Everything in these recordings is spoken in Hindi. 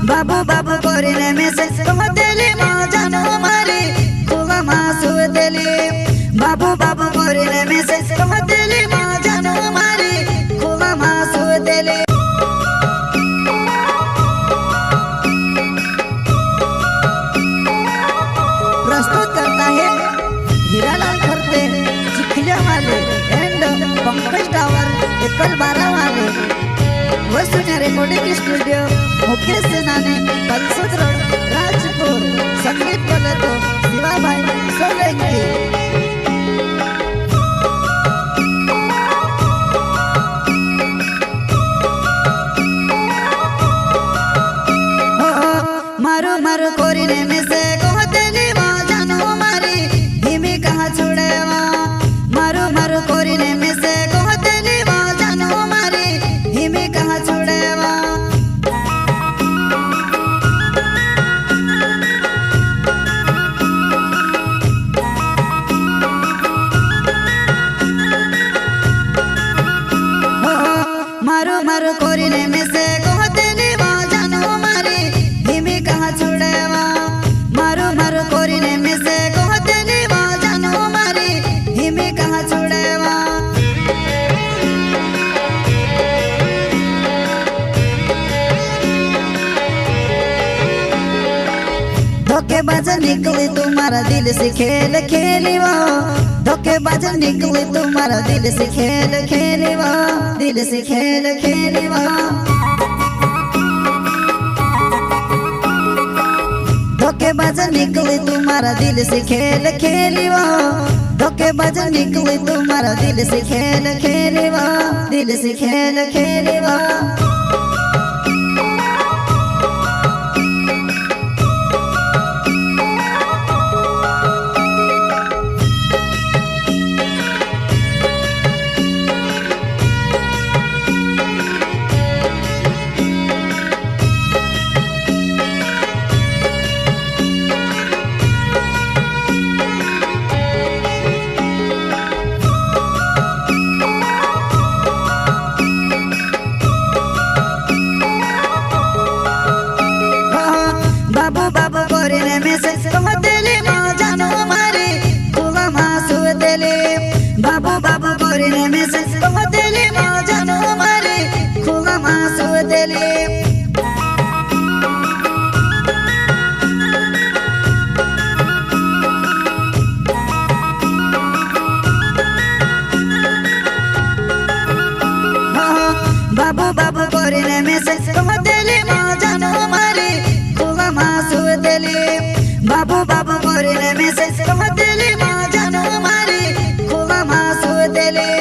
बाबू बाबू कोरिने मैसेज कहतेली माँ जानो मारी खुला मासू देली बाबू बाबू कोरिने मैसेज कहतेली माँ जानो मारी खुला मासू देली। प्रस्तुत करता है हीरालाल खरते चिखलिया वाले एंड पंकज टावर एकल 12 वाले वसुन्या रिकॉर्डिंग स्टूडियो मुख्य सेनानी बलसोद रोड राजपुर। संगीत बोले तो शिवा भाई सोलंकी। मारो मारो कोरिने में से कहतेली माँ जानो मारी हिमी कहाँ छुड़ेवा मारो मारो कोरिने में से कहतेली माँ जानो मारी हिमी कहाँ छुड़ेवा। मारो मारो कोरिने में से कहतेली माँ जानो मारी हिमी कहाँ छुड़ेवा मारो मारो कोरिने में से कहतेली माँ जानो मारी हिमी कहाँ छुड़ेवा। धोखेबाज निकली तुम्हारा दिल से खेल खेली वो धोखेबाज निकली तुम्हारा दिल से खेल खेली वो दिल से खेल खेली वो। धोखेबाज निकली तुम्हारा दिल से खेल खेली वो धोखेबाज निकली तुम्हारा दिल से खेल खेली वो दिल से खेल खेली वो। बाबू बाबू कोरिने मैसेज कहतेली माँ जानो मारी खुला मासू देली बाबू बाबू कोरिने मैसेज कहतेली माँ जानो मारी खुला मासू देली। बाबू बाबू कोरिने मैसेज कहतेली माँ जानो मारी खुला मासू देली बाबू बाबू कोरिने मैसेज कहतेली माँ जानो मारी खुला मासू देली।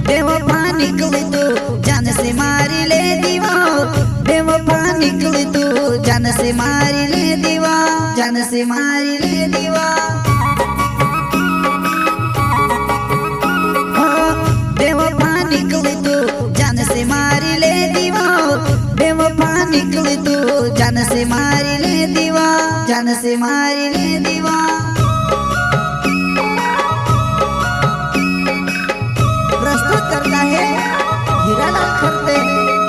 बेवफा निकली तू जान से मारी ले दीवा बेवफा निकली तू जान से मारी ले दीवा जान से मारी ले दीवा। बेवफा निकली तू जान से मारी ले दीवा बेवफा निकली तू जान से मारी ले दीवा जान से मारी ले दीवा। प्रस्तुत करता है हीरालाल खरते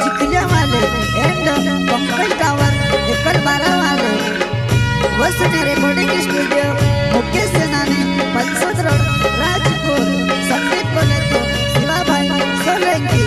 चिखलिया वाले एंड पंकज टावर एकल 12 वाले वसुन्या रिकॉर्डिंग स्टूडियो मुख्य सेनानी बलसोद रोड राजपुर। संगीत बोले तो शिवा भाई सोलंकी।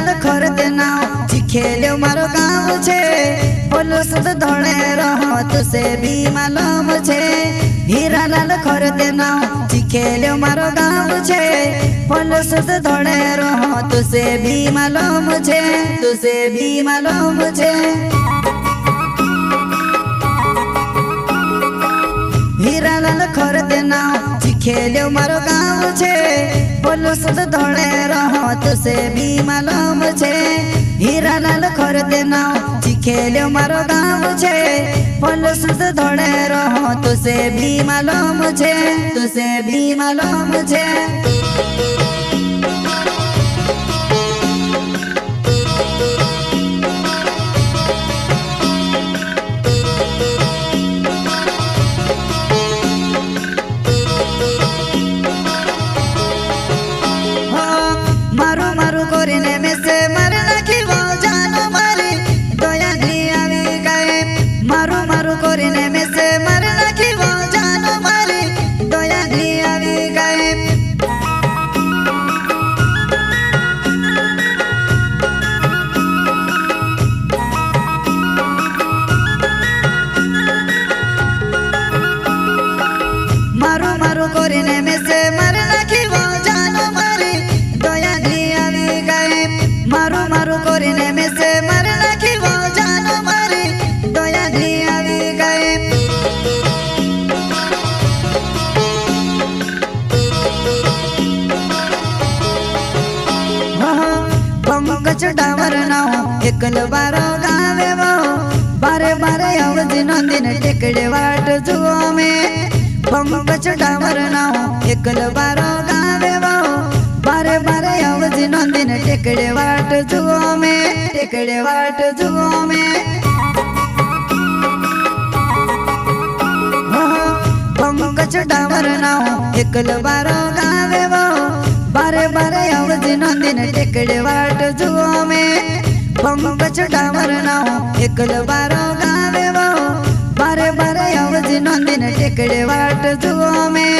हीरालाल खरते नाव चिखेल्यो मारो गाँव छे बोलो सुध धोळे रहो तुसे भी मालूम छे हीरालाल खरते नाव चिखेल्यो मारो गाँव छे बोलो सुध धोळे रहो तुसे भी मालूम छे तुसे भी मालूम छे हीरालाल खरते नाव चिखेल्यो मारो गाँव छे बोलो सुध धोळे रहो तुसे भी मालूम छे हीरालाल खरते नाव चिखेल्यो मारो गाँव छे बोलो सुध धोळे रहो तुसे भी मालूम छे तुसे भी मालूम छे पंकज डावर नाव एकल बारो गावे वो बारे बारे आवजी नंदीन टेकड़े वाट जुओ में पंकज डावर नाव एकल बारो गावे वो बारे बारे आवजी नंदीन टेकड़े वाट जुओ में टेकड़े वाट जुओ में पंकज डावर नाव एकल बारो गावे वो बारे बारे आवजी नंदीन टेकड़े वाट जुओ में पंकज डावर नाव एकल बारो गावे वो बारे बारे आवजी नंदीन टेकड़े वाट जुओ में